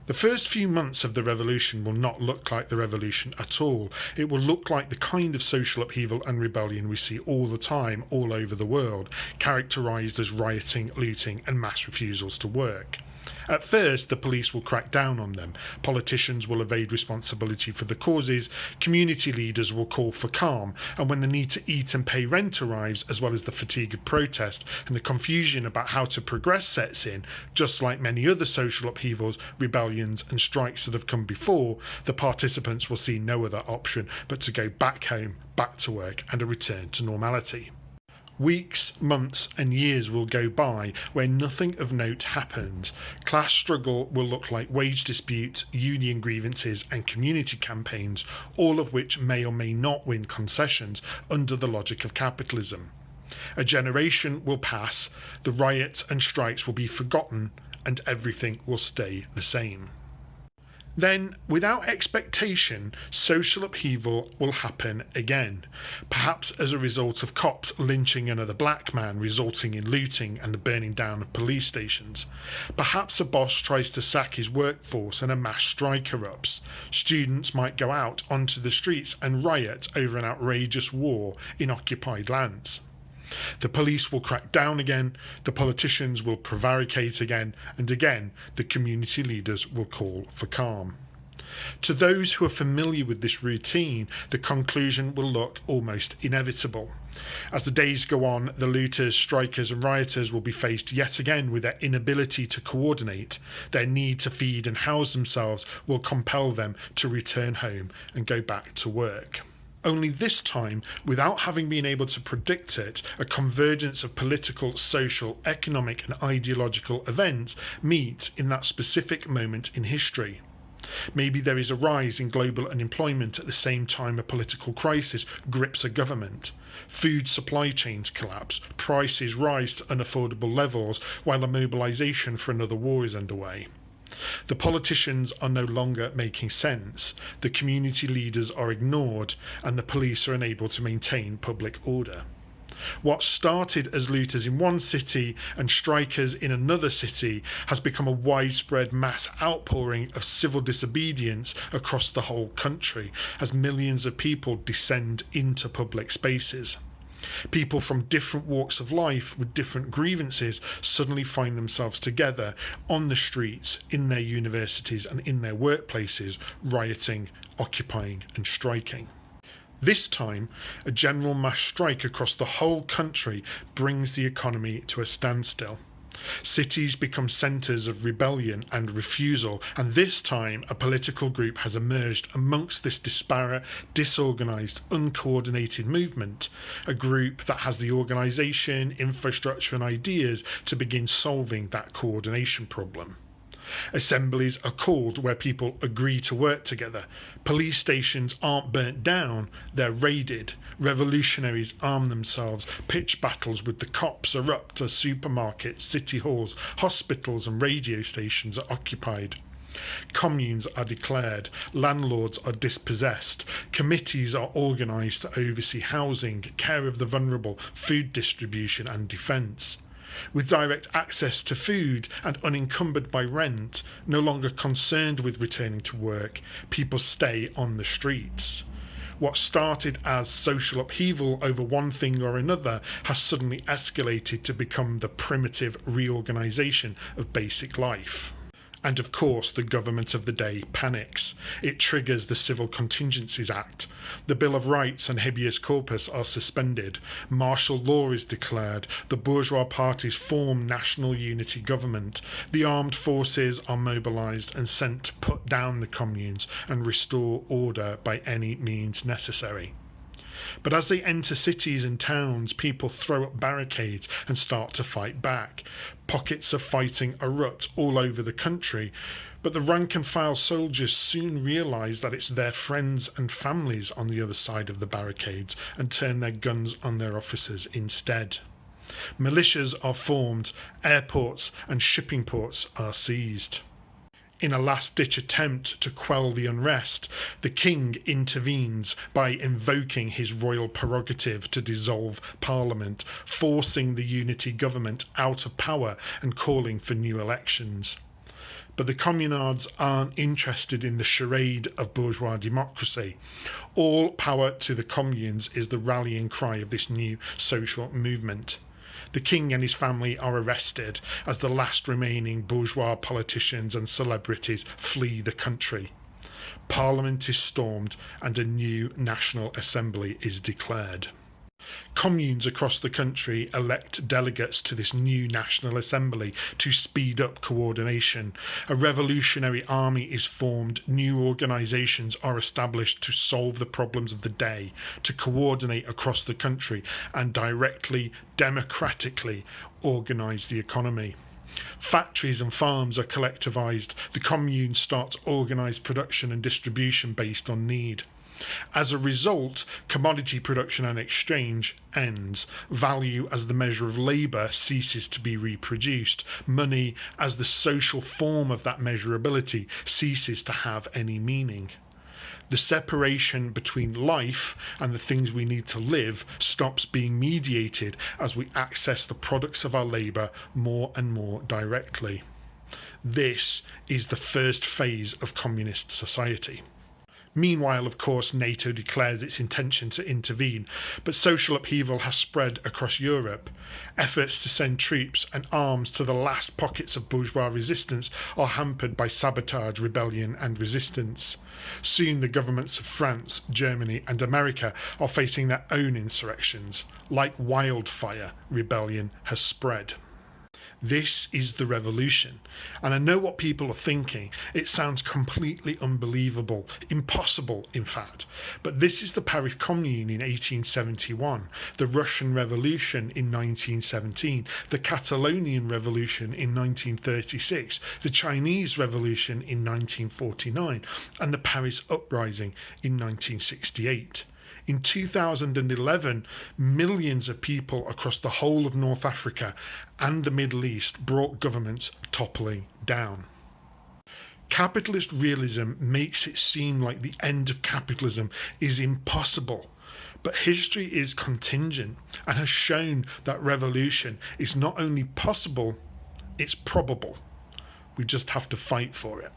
The first few months of the revolution will not look like the revolution at all. It will look like the kind of social upheaval and rebellion we see all the time, all over the world, characterised as rioting, looting and mass refusals to work. At first, the police will crack down on them, politicians will evade responsibility for the causes, community leaders will call for calm, and when the need to eat and pay rent arrives, as well as the fatigue of protest and the confusion about how to progress sets in, just like many other social upheavals, rebellions and strikes that have come before, the participants will see no other option but to go back home, back to work, and a return to normality. Weeks, months and years will go by where nothing of note happens. Class struggle will look like wage disputes, union grievances and community campaigns, all of which may or may not win concessions under the logic of capitalism. A generation will pass, the riots and strikes will be forgotten, and everything will stay the same. Then, without expectation, social upheaval will happen again, perhaps as a result of cops lynching another black man, resulting in looting and the burning down of police stations. Perhaps a boss tries to sack his workforce and a mass strike erupts. Students might go out onto the streets and riot over an outrageous war in occupied lands. The police will crack down again, the politicians will prevaricate again, and again the community leaders will call for calm. To those who are familiar with this routine, the conclusion will look almost inevitable. As the days go on, the looters, strikers and rioters will be faced yet again with their inability to coordinate. Their need to feed and house themselves will compel them to return home and go back to work. Only this time, without having been able to predict it, a convergence of political, social, economic and ideological events meet in that specific moment in history. Maybe there is a rise in global unemployment at the same time a political crisis grips a government. Food supply chains collapse, prices rise to unaffordable levels while a mobilisation for another war is underway. The politicians are no longer making sense, the community leaders are ignored, and the police are unable to maintain public order. What started as looters in one city and strikers in another city has become a widespread mass outpouring of civil disobedience across the whole country as millions of people descend into public spaces. People from different walks of life with different grievances suddenly find themselves together on the streets, in their universities and in their workplaces, rioting, occupying and striking. This time, a general mass strike across the whole country brings the economy to a standstill. Cities become centres of rebellion and refusal, and this time a political group has emerged amongst this disparate, disorganised, uncoordinated movement, a group that has the organisation, infrastructure and ideas to begin solving that coordination problem. Assemblies are called where people agree to work together. Police stations aren't burnt down, they're raided. Revolutionaries arm themselves. Pitch battles with the cops erupt as supermarkets, city halls, hospitals and radio stations are occupied. Communes are declared, landlords are dispossessed, committees are organised to oversee housing, care of the vulnerable, food distribution and defence. With direct access to food and unencumbered by rent, no longer concerned with returning to work, people stay on the streets. What started as social upheaval over one thing or another has suddenly escalated to become the primitive reorganisation of basic life. And of course, the government of the day panics. It triggers the Civil Contingencies Act. The Bill of Rights and habeas corpus are suspended. Martial law is declared. The bourgeois parties form national unity government. The armed forces are mobilised and sent to put down the communes and restore order by any means necessary. But as they enter cities and towns, people throw up barricades and start to fight back. Pockets of fighting erupt all over the country, but the rank-and-file soldiers soon realise that it's their friends and families on the other side of the barricades and turn their guns on their officers instead. Militias are formed, airports and shipping ports are seized. In a last-ditch attempt to quell the unrest, the king intervenes by invoking his royal prerogative to dissolve Parliament, forcing the unity government out of power and calling for new elections. But the communards aren't interested in the charade of bourgeois democracy. All power to the communes is the rallying cry of this new social movement. The king and his family are arrested as the last remaining bourgeois politicians and celebrities flee the country. Parliament is stormed and a new National Assembly is declared. Communes across the country elect delegates to this new National Assembly to speed up coordination. A revolutionary army is formed, new organisations are established to solve the problems of the day, to coordinate across the country and directly, democratically organise the economy. Factories and farms are collectivised. The commune starts organised production and distribution based on need. As a result, commodity production and exchange ends. Value as the measure of labour ceases to be reproduced. Money as the social form of that measurability ceases to have any meaning. The separation between life and the things we need to live stops being mediated as we access the products of our labour more and more directly. This is the first phase of communist society. Meanwhile, of course, NATO declares its intention to intervene, but social upheaval has spread across Europe. Efforts to send troops and arms to the last pockets of bourgeois resistance are hampered by sabotage, rebellion and resistance. Soon the governments of France, Germany and America are facing their own insurrections. Like wildfire, rebellion has spread. This is the revolution, and I know what people are thinking. It sounds completely unbelievable, impossible in fact, but this is the Paris Commune in 1871, the Russian Revolution in 1917, the Catalonian Revolution in 1936, the Chinese Revolution in 1949, and the Paris Uprising in 1968. In 2011, millions of people across the whole of North Africa and the Middle East brought governments toppling down. Capitalist realism makes it seem like the end of capitalism is impossible, but history is contingent and has shown that revolution is not only possible, it's probable. We just have to fight for it.